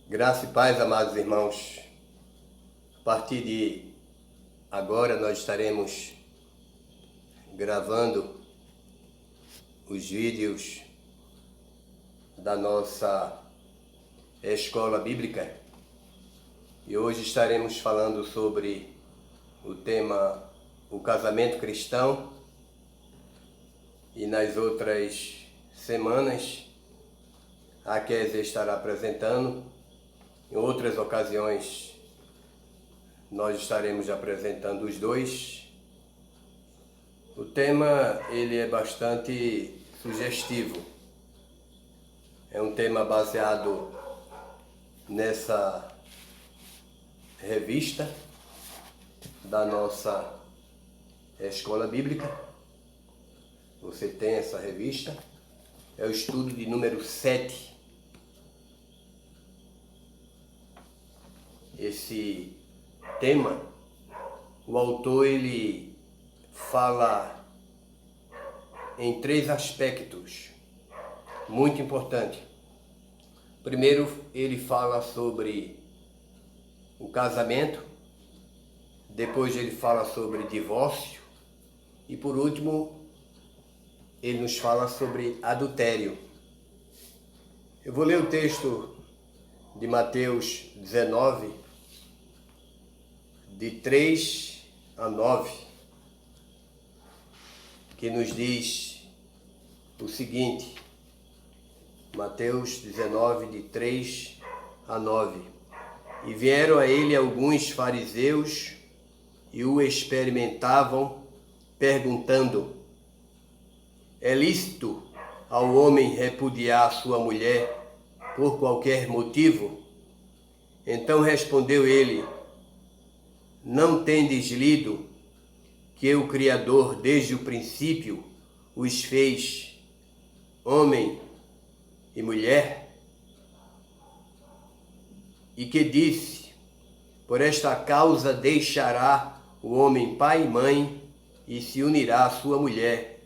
Graça e paz, amados irmãos. A partir de agora nós estaremos gravando os vídeos da nossa escola bíblica e hoje estaremos falando sobre o tema o casamento cristão e nas outras semanas a Kézia estará apresentando. Em outras ocasiões, nós estaremos apresentando os dois. O tema ele é bastante sugestivo. É um tema baseado nessa revista da nossa escola bíblica. Você tem essa revista. É o estudo de número 7. Esse tema, o autor ele fala em 3 aspectos muito importantes. Primeiro, ele fala sobre o casamento, depois ele fala sobre divórcio e por último, ele nos fala sobre adultério. Eu vou ler o texto de Mateus 19, de 3 a 9, que nos diz o seguinte, Mateus 19, de 3 a 9. E vieram a ele alguns fariseus e o experimentavam, perguntando, é lícito ao homem repudiar sua mulher por qualquer motivo? Então respondeu ele, não tendes lido que o Criador desde o princípio os fez homem e mulher? E que disse, por esta causa deixará o homem pai e mãe e se unirá à sua mulher,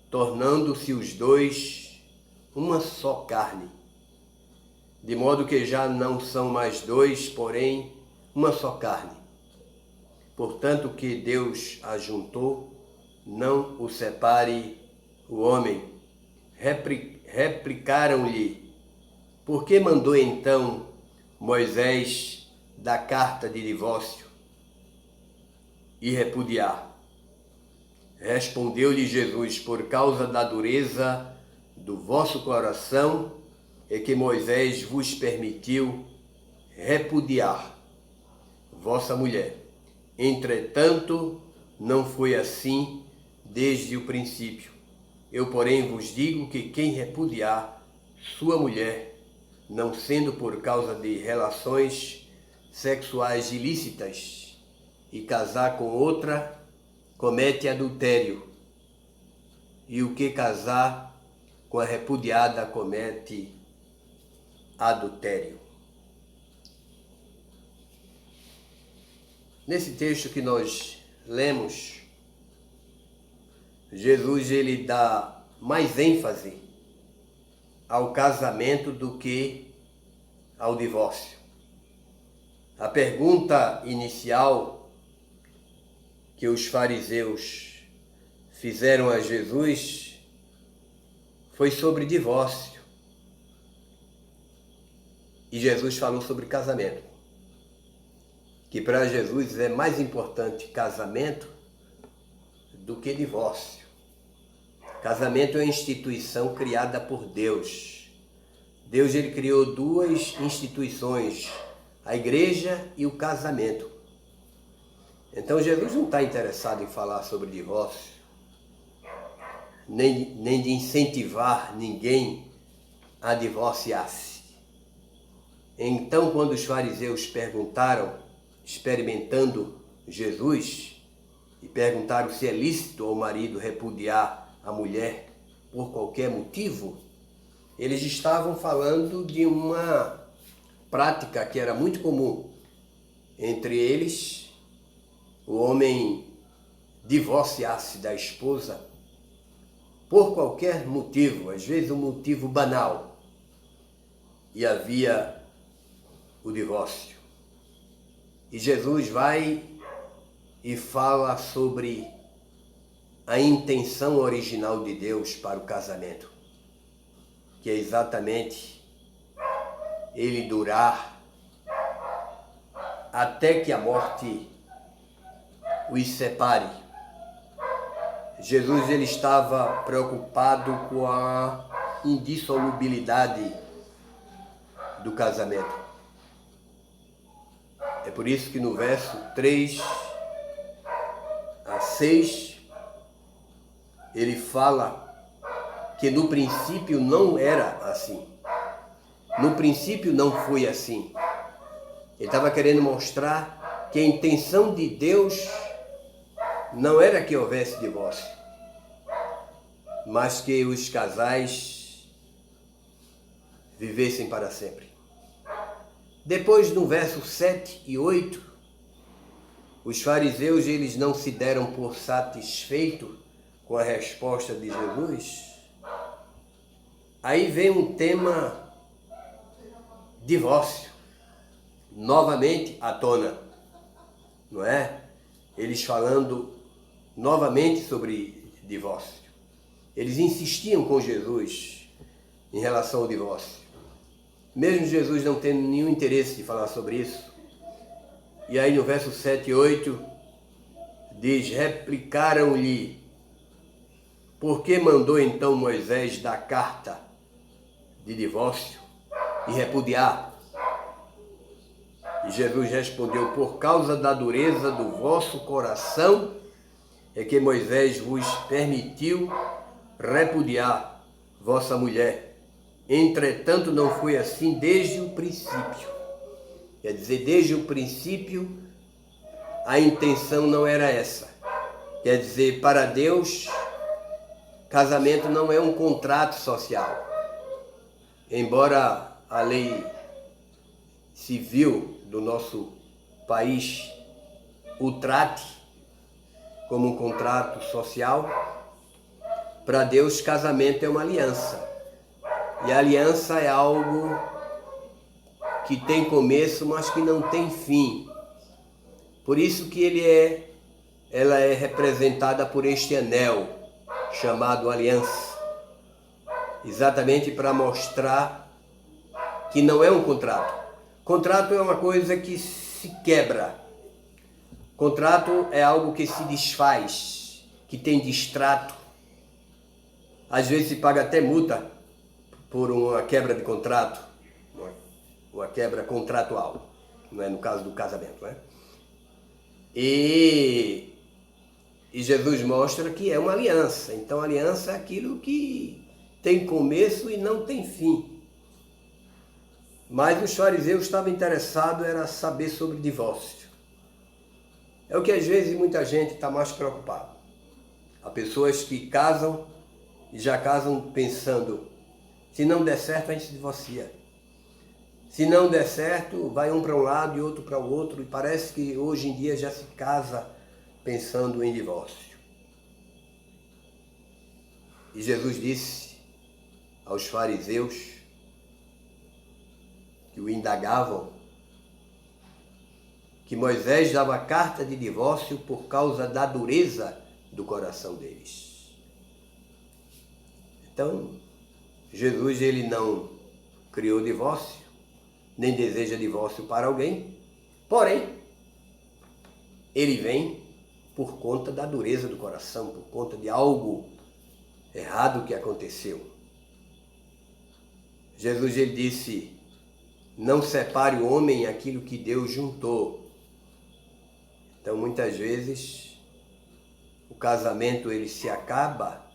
tornando-se os dois uma só carne. De modo que já não são mais dois, porém uma só carne. Portanto, o que Deus ajuntou, não o separe o homem. Replicaram-lhe, por que mandou então Moisés dar carta de divórcio e repudiar? Respondeu-lhe Jesus, por causa da dureza do vosso coração é que Moisés vos permitiu repudiar vossa mulher. Entretanto, não foi assim desde o princípio. Eu, porém, vos digo que quem repudiar sua mulher, não sendo por causa de relações sexuais ilícitas, e casar com outra, comete adultério. E o que casar com a repudiada comete adultério. Nesse texto que nós lemos, Jesus ele dá mais ênfase ao casamento do que ao divórcio. A pergunta inicial que os fariseus fizeram a Jesus foi sobre divórcio. E Jesus falou sobre casamento. Que para Jesus é mais importante casamento do que divórcio. Casamento é uma instituição criada por Deus. Deus ele criou 2 instituições, a igreja e o casamento. Então Jesus não está interessado em falar sobre divórcio, nem de incentivar ninguém a divorciar-se. Então, quando os fariseus perguntaram, experimentando Jesus, e perguntaram se é lícito ao marido repudiar a mulher por qualquer motivo, eles estavam falando de uma prática que era muito comum entre eles, o homem divorciar-se da esposa por qualquer motivo, às vezes um motivo banal. E havia o divórcio. E Jesus vai e fala sobre a intenção original de Deus para o casamento, que é exatamente ele durar até que a morte os separe. Jesus ele estava preocupado com a indissolubilidade do casamento. É por isso que no verso 3 a 6 ele fala que no princípio não era assim. No princípio não foi assim. Ele estava querendo mostrar que a intenção de Deus não era que houvesse divórcio, mas que os casais vivessem para sempre. Depois, no verso 7 e 8, os fariseus eles não se deram por satisfeitos com a resposta de Jesus. Aí vem um tema divórcio, novamente à tona, não é? Eles falando novamente sobre divórcio. Eles insistiam com Jesus em relação ao divórcio. Mesmo Jesus não tendo nenhum interesse de falar sobre isso. E aí no verso 7 e 8 diz, replicaram-lhe, por que mandou então Moisés dar carta de divórcio e repudiar? E Jesus respondeu, por causa da dureza do vosso coração é que Moisés vos permitiu repudiar vossa mulher. Entretanto, não foi assim desde o princípio. Quer dizer, desde o princípio, a intenção não era essa. Quer dizer, para Deus, casamento não é um contrato social. Embora a lei civil do nosso país o trate como um contrato social, para Deus, casamento é uma aliança. E a aliança é algo que tem começo, mas que não tem fim. Por isso que ela é representada por este anel, chamado aliança. Exatamente para mostrar que não é um contrato. Contrato é uma coisa que se quebra. Contrato é algo que se desfaz, que tem distrato. Às vezes se paga até multa por uma quebra de contrato, uma quebra contratual, não é no caso do casamento, não é? E Jesus mostra que é uma aliança. Então a aliança é aquilo que tem começo e não tem fim. Mas os fariseus estavam interessados era saber sobre divórcio. É o que às vezes muita gente está mais preocupada. Há pessoas que casam e já casam pensando, se não der certo, a gente se divorcia. Se não der certo, vai um para um lado e outro para o outro. E parece que hoje em dia já se casa pensando em divórcio. E Jesus disse aos fariseus que o indagavam que Moisés dava carta de divórcio por causa da dureza do coração deles. Então, Jesus ele não criou divórcio, nem deseja divórcio para alguém, porém, ele vem por conta da dureza do coração, por conta de algo errado que aconteceu. Jesus ele disse, não separe o homem aquilo que Deus juntou. Então muitas vezes o casamento ele se acaba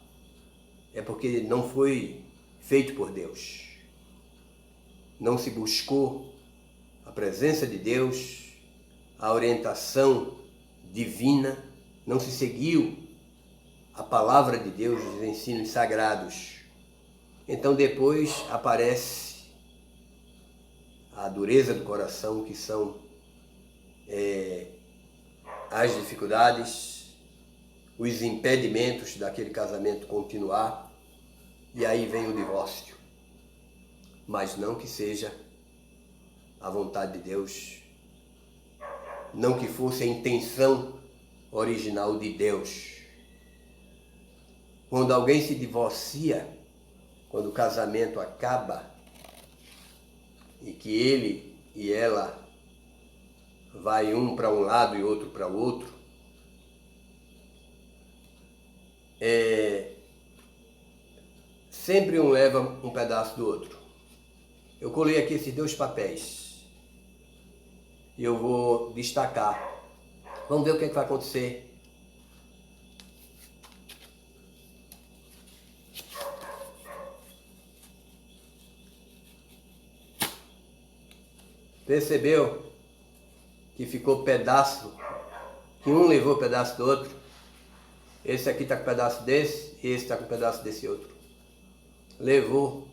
é porque não foi feito por Deus. Não se buscou a presença de Deus, a orientação divina, não se seguiu a palavra de Deus, os ensinos sagrados. Então depois aparece a dureza do coração, que são as dificuldades, os impedimentos daquele casamento continuar, e aí vem o divórcio. Mas não que seja a vontade de Deus, não que fosse a intenção original de Deus. Quando alguém se divorcia, quando o casamento acaba e que ele e ela vai um para um lado e outro para o outro, sempre um leva um pedaço do outro. Eu colei aqui esses dois papéis e eu vou destacar. Vamos ver o que é que vai acontecer. Percebeu que ficou pedaço, que um levou pedaço do outro? Esse aqui está com pedaço desse e esse está com pedaço desse outro. Levou.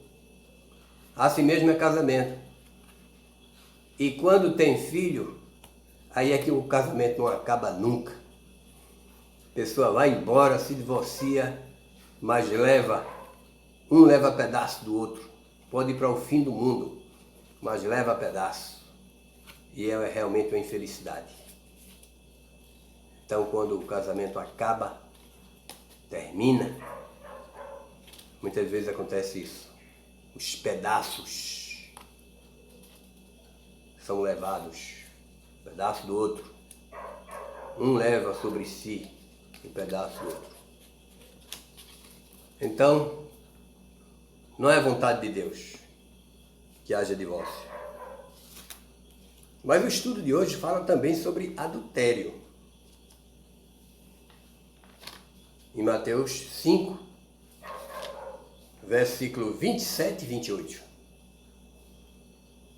Assim mesmo é casamento. E quando tem filho, aí é que o casamento não acaba nunca. A pessoa vai embora, se divorcia, mas um leva pedaço do outro. Pode ir para o fim do mundo, mas leva pedaço. E é realmente uma infelicidade. Então, quando o casamento acaba, termina, muitas vezes acontece isso. Os pedaços são levados, um pedaço do outro. Um leva sobre si um pedaço do outro. Então, não é vontade de Deus que haja divórcio. Mas o estudo de hoje fala também sobre adultério. Em Mateus 5, versículo 27 e 28.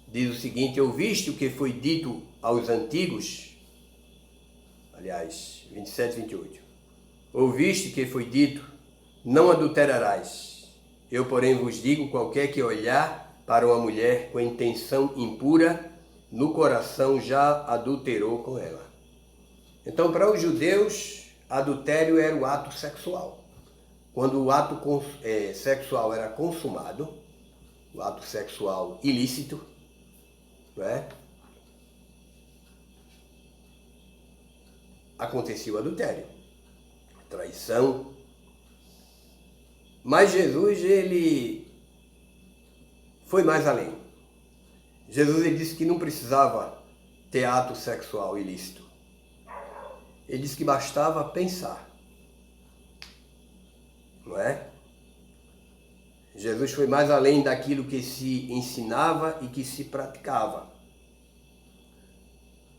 Diz o seguinte: ouviste o que foi dito aos antigos, aliás, 27 e 28. Ouviste o que foi dito, não adulterarás. Eu, porém, vos digo, qualquer que olhar para uma mulher com intenção impura, no coração já adulterou com ela. Então, para os judeus, adultério era o ato sexual. Quando o ato sexual era consumado, o ato sexual ilícito, não é? Acontecia o adultério, traição. Mas Jesus, ele foi mais além. Jesus, ele disse que não precisava ter ato sexual ilícito. Ele disse que bastava pensar. Não é? Jesus foi mais além daquilo que se ensinava e que se praticava.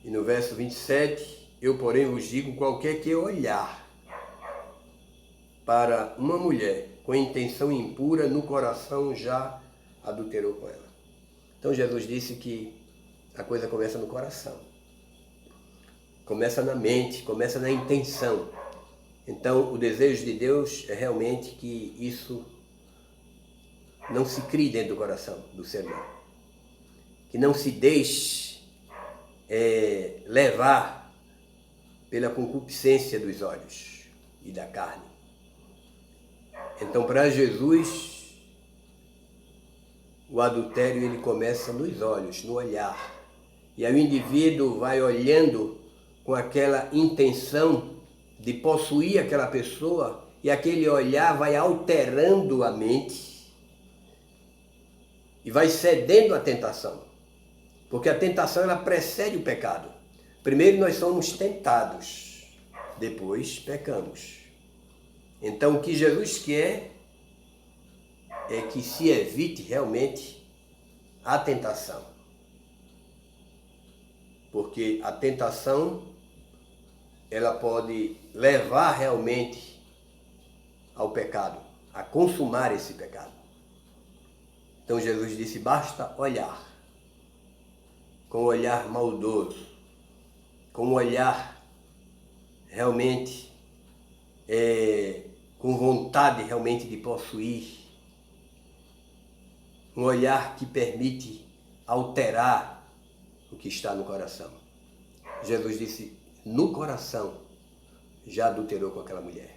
E no verso 27, eu, porém, vos digo, qualquer que olhar para uma mulher com intenção impura, no coração já adulterou com ela. Então Jesus disse que a coisa começa no coração. Começa na mente, começa na intenção. Então, o desejo de Deus é realmente que isso não se crie dentro do coração do ser humano. Que não se deixe levar pela concupiscência dos olhos e da carne. Então, para Jesus, o adultério ele começa nos olhos, no olhar. E aí o indivíduo vai olhando com aquela intenção de possuir aquela pessoa, e aquele olhar vai alterando a mente e vai cedendo à tentação. Porque a tentação ela precede o pecado. Primeiro nós somos tentados, depois pecamos. Então o que Jesus quer é que se evite realmente a tentação. Porque a tentação ela pode levar realmente ao pecado, a consumar esse pecado. Então Jesus disse, basta olhar, com um olhar maldoso, com um olhar realmente com vontade realmente de possuir, um olhar que permite alterar o que está no coração. Jesus disse, no coração já adulterou com aquela mulher.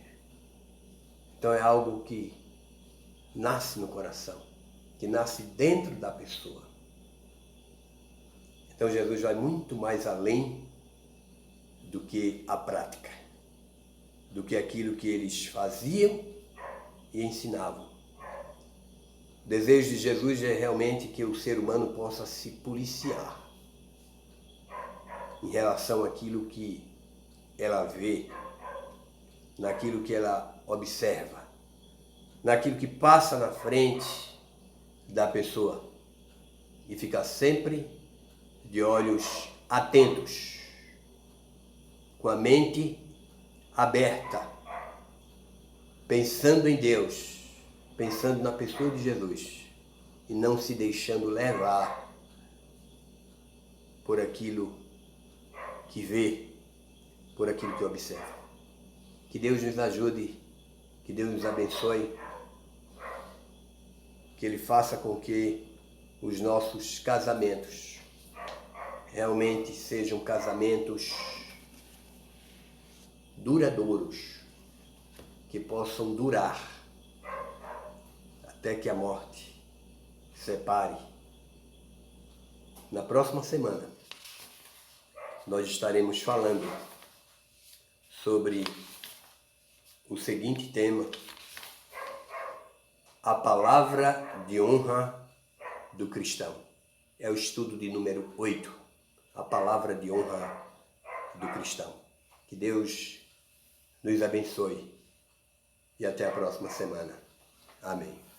Então é algo que nasce no coração, que nasce dentro da pessoa. Então Jesus vai muito mais além do que a prática, do que aquilo que eles faziam e ensinavam. O desejo de Jesus é realmente que o ser humano possa se policiar em relação àquilo que ela vê, naquilo que ela observa, naquilo que passa na frente da pessoa, e ficar sempre de olhos atentos, com a mente aberta, pensando em Deus, pensando na pessoa de Jesus, e não se deixando levar por aquilo que vê, por aquilo que observa. Que Deus nos ajude, que Deus nos abençoe, que Ele faça com que os nossos casamentos realmente sejam casamentos duradouros, que possam durar até que a morte separe. Na próxima semana, nós estaremos falando sobre o seguinte tema: a palavra de honra do cristão. É o estudo de número 8, a palavra de honra do cristão. Que Deus nos abençoe e até a próxima semana. Amém.